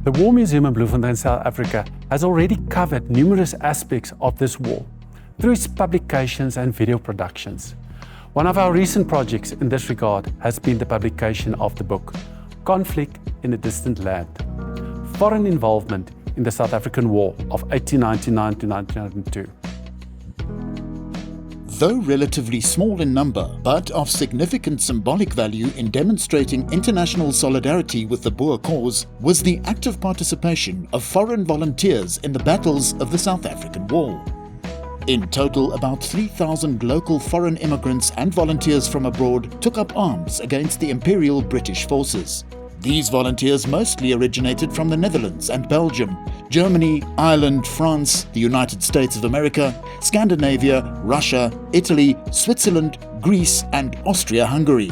The War Museum in Bloemfontein, South Africa has already covered numerous aspects of this war through its publications and video productions. One of our recent projects in this regard has been the publication of the book, Conflict in a Distant Land, Foreign Involvement in the South African War of 1899 to 1902. Though relatively small in number, but of significant symbolic value in demonstrating international solidarity with the Boer cause, was the active participation of foreign volunteers in the battles of the South African War. In total, about 3,000 local foreign immigrants and volunteers from abroad took up arms against the Imperial British forces. These volunteers mostly originated from the Netherlands and Belgium, Germany, Ireland, France, the United States of America, Scandinavia, Russia, Italy, Switzerland, Greece, and Austria-Hungary.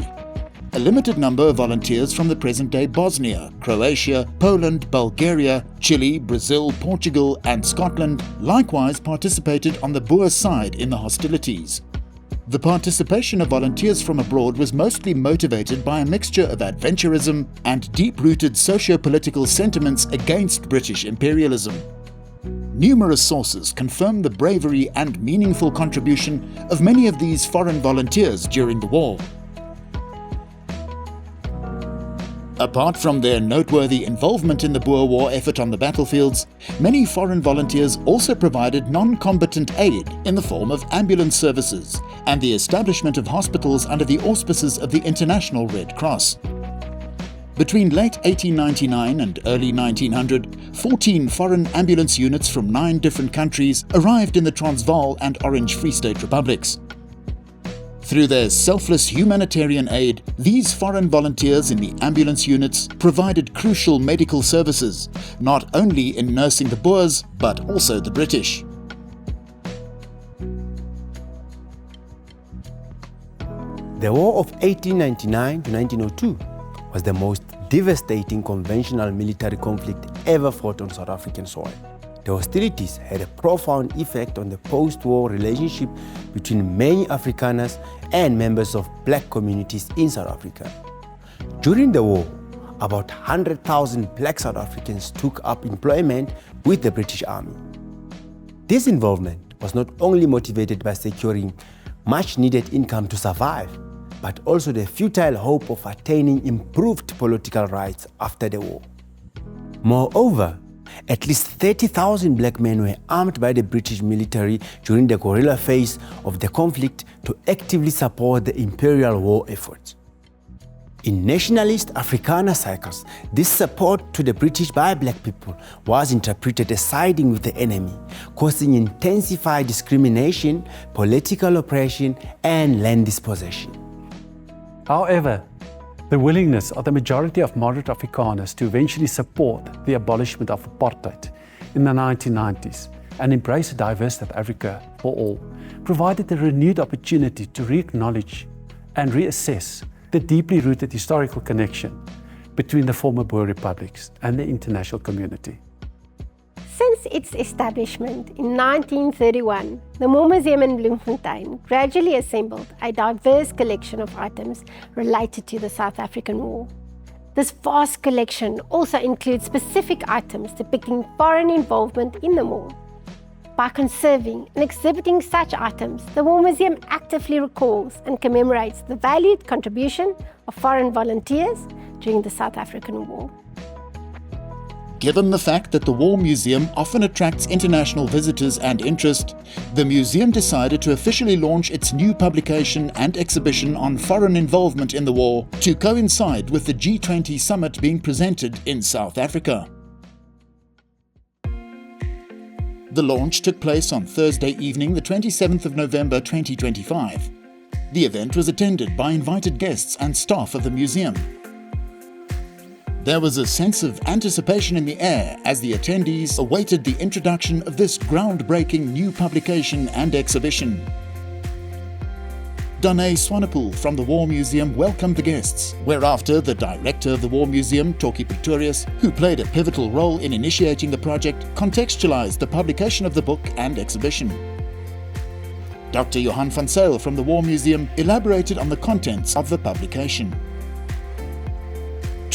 A limited number of volunteers from the present-day Bosnia, Croatia, Poland, Bulgaria, Chile, Brazil, Portugal, and Scotland likewise participated on the Boer side in the hostilities. The participation of volunteers from abroad was mostly motivated by a mixture of adventurism and deep-rooted socio-political sentiments against British imperialism. Numerous sources confirm the bravery and meaningful contribution of many of these foreign volunteers during the war. Apart from their noteworthy involvement in the Boer War effort on the battlefields, many foreign volunteers also provided non-combatant aid in the form of ambulance services and the establishment of hospitals under the auspices of the International Red Cross. Between late 1899 and early 1900, 14 foreign ambulance units from 9 different countries arrived in the Transvaal and Orange Free State Republics. Through their selfless humanitarian aid, these foreign volunteers in the ambulance units provided crucial medical services, not only in nursing the Boers, but also the British. The War of 1899 to 1902 was the most devastating conventional military conflict ever fought on South African soil. The hostilities had a profound effect on the post-war relationship between many Afrikaners and members of black communities in South Africa. During the war, about 100,000 black South Africans took up employment with the British Army. This involvement was not only motivated by securing much-needed income to survive, but also the futile hope of attaining improved political rights after the war. Moreover, at least 30,000 black men were armed by the British military during the guerrilla phase of the conflict to actively support the imperial war effort. In nationalist Afrikaner circles, this support to the British by black people was interpreted as siding with the enemy, causing intensified discrimination, political oppression, and land dispossession. However, the willingness of the majority of moderate Afrikaners to eventually support the abolishment of apartheid in the 1990s and embrace a diverse South Africa for all provided a renewed opportunity to re-acknowledge and reassess the deeply rooted historical connection between the former Boer republics and the international community. Since its establishment in 1931, the War Museum in Bloemfontein gradually assembled a diverse collection of items related to the South African War. This vast collection also includes specific items depicting foreign involvement in the war. By conserving and exhibiting such items, the War Museum actively recalls and commemorates the valued contribution of foreign volunteers during the South African War. Given the fact that the War Museum often attracts international visitors and interest, the museum decided to officially launch its new publication and exhibition on foreign involvement in the war to coincide with the G20 summit being presented in South Africa. The launch took place on Thursday evening, the 27th of November 2025. The event was attended by invited guests and staff of the museum. There was a sense of anticipation in the air as the attendees awaited the introduction of this groundbreaking new publication and exhibition. Danae Swanepoel from the War Museum welcomed the guests, whereafter the director of the War Museum, Toki Pretorius, who played a pivotal role in initiating the project, contextualized the publication of the book and exhibition. Dr. Johan van Zyl from the War Museum elaborated on the contents of the publication.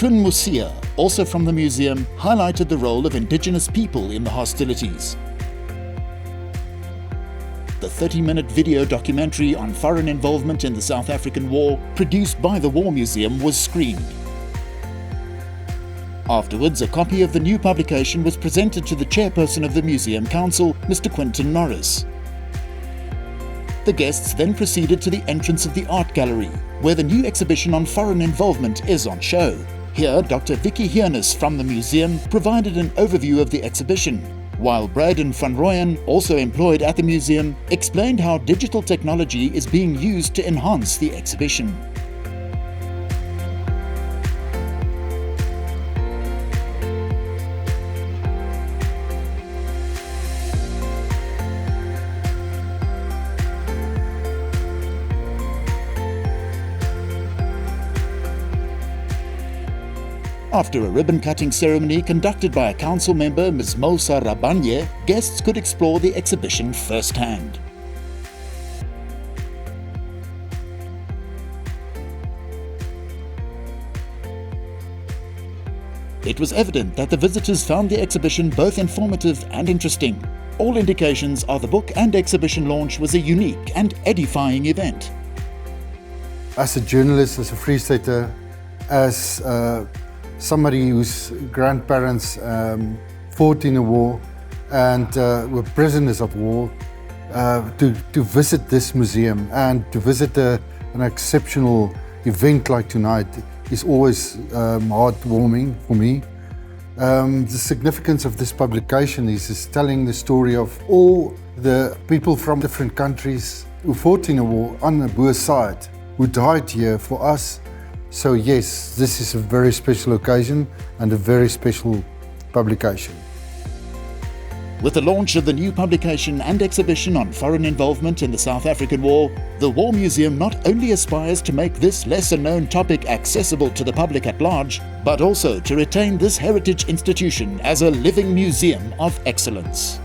Twin Musia, also from the museum, highlighted the role of indigenous people in the hostilities. The 30-minute video documentary on foreign involvement in the South African War, produced by the War Museum, was screened. Afterwards, a copy of the new publication was presented to the chairperson of the Museum Council, Mr. Quinton Norris. The guests then proceeded to the entrance of the art gallery, where the new exhibition on foreign involvement is on show. Here, Dr. Vicky Hearnes from the museum provided an overview of the exhibition, while Braden van Rooyen, also employed at the museum, explained how digital technology is being used to enhance the exhibition. After a ribbon-cutting ceremony conducted by a council member, Ms. Mosa Rabanye, guests could explore the exhibition firsthand. It was evident that the visitors found the exhibition both informative and interesting. All indications are the book and exhibition launch was a unique and edifying event. As a journalist, as a Free Stater, as somebody whose grandparents fought in a war and were prisoners of war, to visit this museum and to visit an exceptional event like tonight is always heartwarming for me. The significance of this publication is telling the story of all the people from different countries who fought in a war on the Boer side, who died here for us. So yes, this is a very special occasion and a very special publication. With the launch of the new publication and exhibition on foreign involvement in the South African War, the War Museum not only aspires to make this lesser-known topic accessible to the public at large, but also to retain this heritage institution as a living museum of excellence.